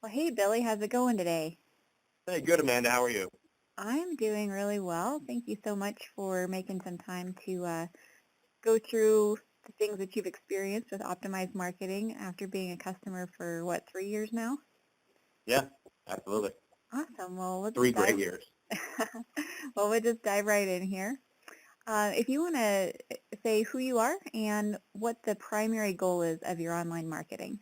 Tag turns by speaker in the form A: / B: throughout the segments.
A: Well, hey, Billy, how's it going today?
B: Hey, good, Amanda. How are you?
A: I'm doing really well. Thank you so much for making some time to go through the things that you've experienced with optimized marketing after being a customer for, what, 3 years now?
B: Yeah, absolutely.
A: Awesome. Well, we'll just
B: 3 great years.
A: dive right in here. If you want to say who you are and what the primary goal is of your online marketing.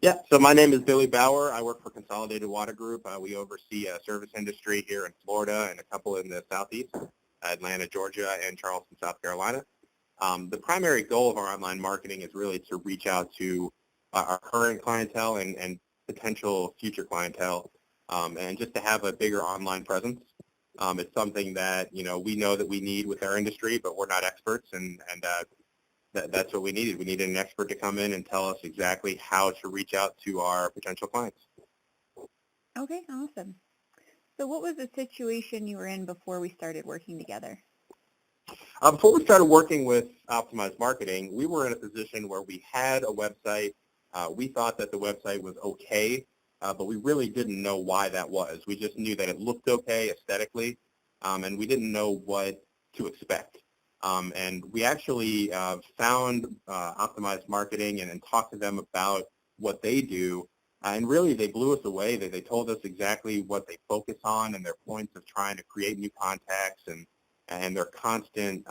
B: Yeah, so my name is Billy Bauer. I work for Consolidated Water Group. We oversee a service industry here in Florida and a couple in the Southeast, Atlanta, Georgia, and Charleston, South Carolina. The primary goal of our online marketing is really to reach out to our current clientele and potential future clientele, and just to have a bigger online presence. It's something that, we know that we need with our industry, but we're not experts, and that's what we needed. We needed an expert to come in and tell us exactly how to reach out to our potential clients.
A: Okay, awesome. So what was the situation you were in before we started working together?
B: Before we started working with Optimized Marketing, we were in a position where we had a website. We thought that the website was okay, but we really didn't know why that was. We just knew that it looked okay aesthetically, and we didn't know what to expect. And we actually found Optimized Marketing and talked to them about what they do. And really, they blew us away. They told us exactly what they focus on and their points of trying to create new contacts and their constant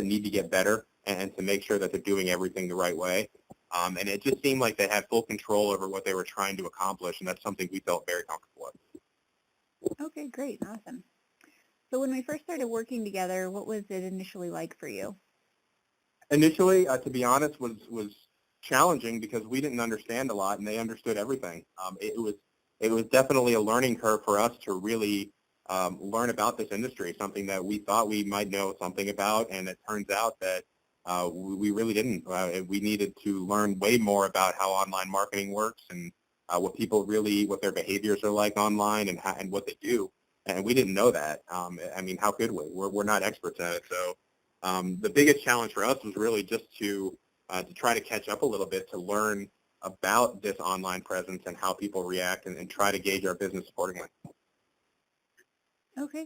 B: need to get better and to make sure that they're doing everything the right way. And it just seemed like they had full control over what they were trying to accomplish, and that's something we felt very comfortable with.
A: Okay, great, awesome. So when we first started working together, what was it initially like for you?
B: Initially, to be honest, was challenging because we didn't understand a lot, and they understood everything. It was definitely a learning curve for us to really learn about this industry, something that we thought we might know something about, and it turns out that we really didn't. We needed to learn way more about how online marketing works and what their behaviors are like online and what they do. And we didn't know that. I mean, how could we? We're not experts at it. So the biggest challenge for us was really just to try to catch up a little bit, to learn about this online presence and how people react and try to gauge our business accordingly.
A: Okay.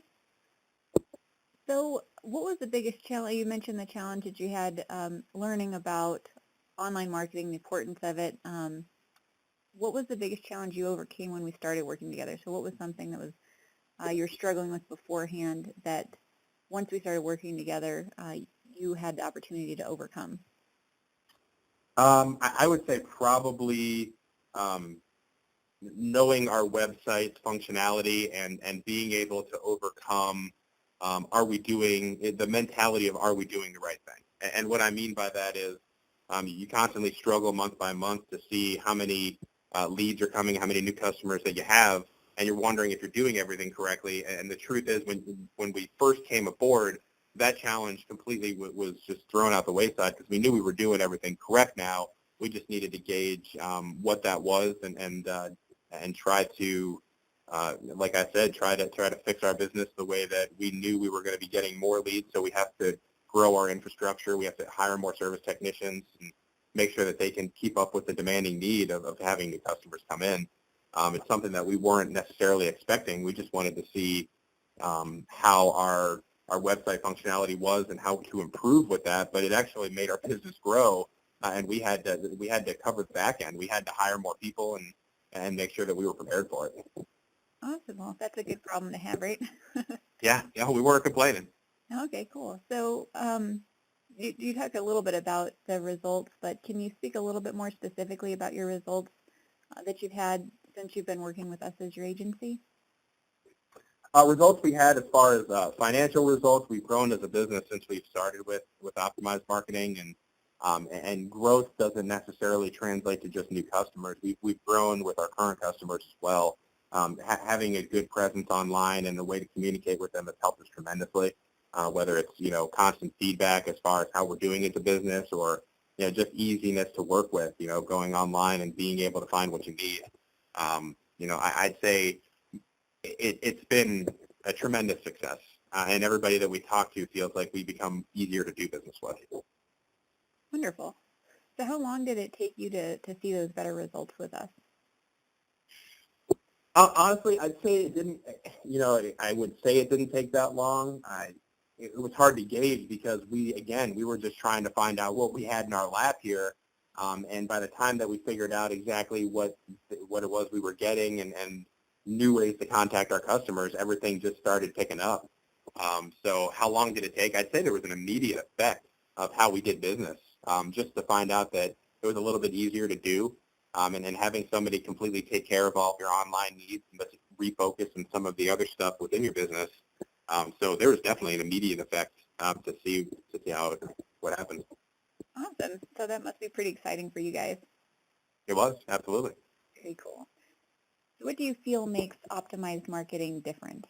A: So what was the biggest challenge? You mentioned the challenge that you had learning about online marketing, the importance of it. What was the biggest challenge you overcame when we started working together? So what was something that was you were struggling with beforehand that once we started working together, you had the opportunity to overcome?
B: I would say probably knowing our website's functionality and being able to overcome the mentality of are we doing the right thing? And what I mean by that is you constantly struggle month by month to see how many leads are coming, how many new customers that you have, and you're wondering if you're doing everything correctly. And the truth is when we first came aboard, that challenge completely was just thrown out the wayside because we knew we were doing everything correct now. We just needed to gauge what that was and try to, like I said, try to fix our business the way that we knew we were going to be getting more leads. So we have to grow our infrastructure. We have to hire more service technicians and make sure that they can keep up with the demanding need of having new customers come in. It's something that we weren't necessarily expecting. We just wanted to see how our website functionality was and how to improve with that. But it actually made our business grow, and we had to cover the back end. We had to hire more people and make sure that we were prepared for it.
A: Awesome. Well, that's a good problem to have, right?
B: Yeah, we weren't complaining.
A: Okay, cool. So you talked a little bit about the results, but can you speak a little bit more specifically about your results that you've had since you've been working with us as your agency?
B: Results we had as far as financial results, we've grown as a business since we've started with Optimized Marketing, and growth doesn't necessarily translate to just new customers. We've grown with our current customers as well. Having a good presence online and a way to communicate with them has helped us tremendously, whether it's, constant feedback as far as how we're doing as a business or, just easiness to work with, going online and being able to find what you need. I'd say it's been a tremendous success, and everybody that we talk to feels like we become easier to do business with.
A: Wonderful. So how long did it take you to see those better results with us?
B: Honestly, I'd say it didn't, I would say it didn't take that long. It was hard to gauge because we were just trying to find out what we had in our lap here. And by the time that we figured out exactly what it was we were getting and new ways to contact our customers, everything just started picking up. So how long did it take? I'd say there was an immediate effect of how we did business, just to find out that it was a little bit easier to do. And then having somebody completely take care of all of your online needs, but just refocus on some of the other stuff within your business. So there was definitely an immediate effect to see what happened.
A: Awesome. So that must be pretty exciting for you guys.
B: It was, absolutely.
A: Very cool. So what do you feel makes optimized marketing different?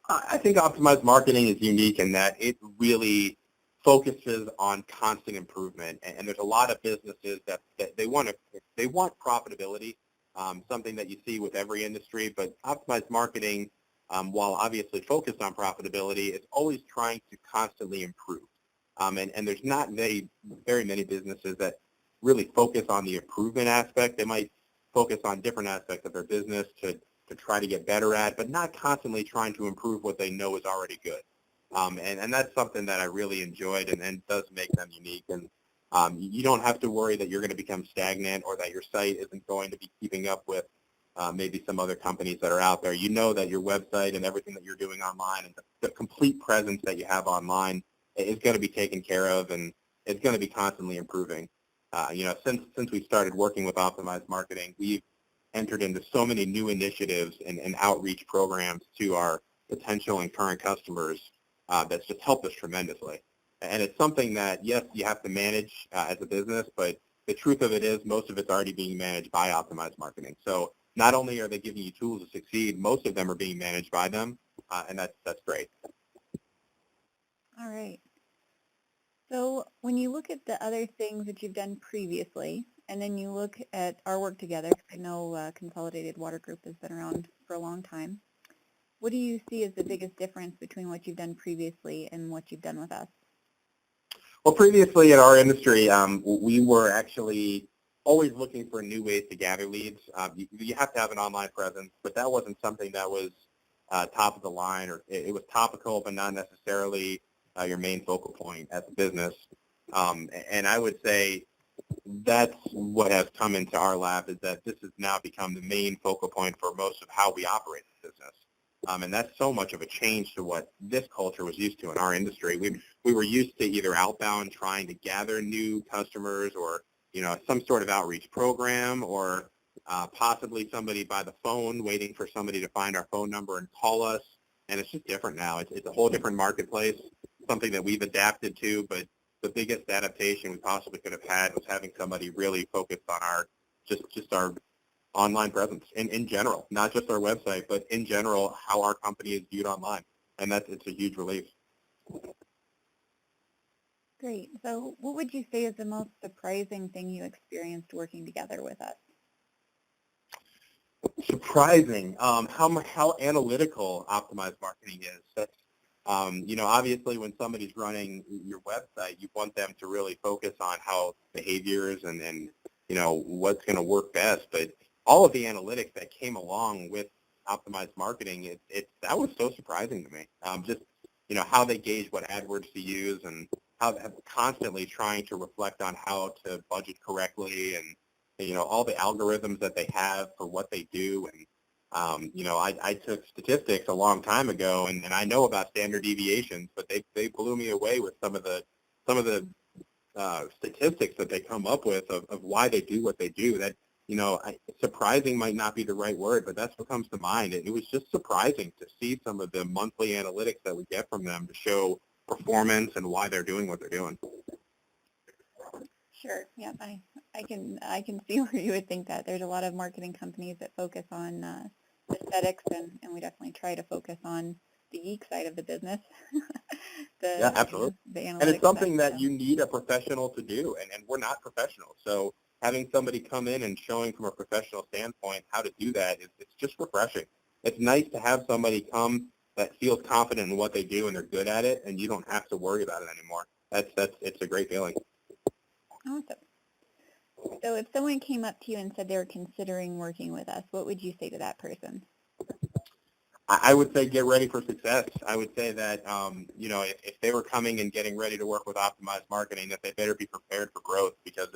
B: I think optimized marketing is unique in that it really focuses on constant improvement, and there's a lot of businesses that they want profitability, something that you see with every industry. But optimized marketing, while obviously focused on profitability, is always trying to constantly improve. And there's not very many businesses that really focus on the improvement aspect. They might focus on different aspects of their business to try to get better at, but not constantly trying to improve what they know is already good. And that's something that I really enjoyed and does make them unique. And you don't have to worry that you're going to become stagnant or that your site isn't going to be keeping up with maybe some other companies that are out there. You know that your website and everything that you're doing online and the complete presence that you have online is going to be taken care of, and it's going to be constantly improving. Since we started working with Optimized Marketing, we've entered into so many new initiatives and outreach programs to our potential and current customers that's just helped us tremendously. And it's something that, yes, you have to manage as a business, but the truth of it is most of it's already being managed by Optimized Marketing. So not only are they giving you tools to succeed, most of them are being managed by them, and that's great.
A: All right. So when you look at the other things that you've done previously, and then you look at our work together, I know Consolidated Water Group has been around for a long time, what do you see as the biggest difference between what you've done previously and what you've done with us?
B: Well, previously in our industry, we were actually always looking for new ways to gather leads. You have to have an online presence, but that wasn't something that was top of the line, or it was topical, but not necessarily your main focal point as a business. And I would say that's what has come into our lap, is that this has now become the main focal point for most of how we operate the business. And that's so much of a change to what this culture was used to in our industry. We were used to either outbound trying to gather new customers, or some sort of outreach program, or possibly somebody by the phone waiting for somebody to find our phone number and call us. And it's just different now. It's a whole different marketplace, something that we've adapted to, but the biggest adaptation we possibly could have had was having somebody really focused on our online presence in general, not just our website, but in general, how our company is viewed online. And it's a huge relief.
A: Great. So what would you say is the most surprising thing you experienced working together with us?
B: Surprising, how analytical Optimized Marketing is. That's, obviously when somebody's running your website, you want them to really focus on how behaviors and what's going to work best. But all of the analytics that came along with Optimized Marketing, that was so surprising to me. Just how they gauge what AdWords to use, and how they're constantly trying to reflect on how to budget correctly, and all the algorithms that they have for what they do. And I took statistics a long time ago, and I know about standard deviations, but they blew me away with some of the statistics that they come up with of why they do what they do. That surprising might not be the right word, but that's what comes to mind. It was just surprising to see some of the monthly analytics that we get from them to show performance and why they're doing what they're doing.
A: Sure. Yeah, I can see where you would think that. There's a lot of marketing companies that focus on aesthetics, and we definitely try to focus on the geek side of the business.
B: Yeah, absolutely.
A: The analytics
B: and it's something
A: side,
B: that you need a professional to do, and we're not professionals. So having somebody come in and showing from a professional standpoint how to do that, it's just refreshing. It's nice to have somebody come that feels confident in what they do and they're good at it, and you don't have to worry about it anymore. It's a great feeling.
A: Awesome. So if someone came up to you and said they were considering working with us, what would you say to that person?
B: I would say get ready for success. I would say that, if they were coming and getting ready to work with Optimized Marketing, that they better be prepared for growth, because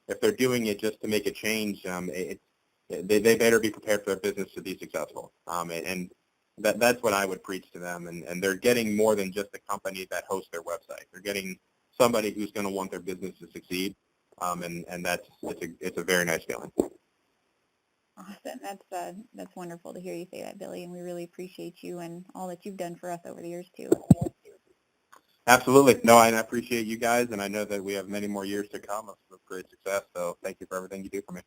B: if they're doing it just to make a change, they better be prepared for their business to be successful. And that's what I would preach to them. And they're getting more than just a company that hosts their website. They're getting somebody who's going to want their business to succeed. And it's a very nice feeling.
A: Awesome. That's wonderful to hear you say that, Billy, and we really appreciate you and all that you've done for us over the years too.
B: Absolutely. No, I appreciate you guys, and I know that we have many more years to come of great success. So thank you for everything you do for me.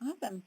A: Awesome.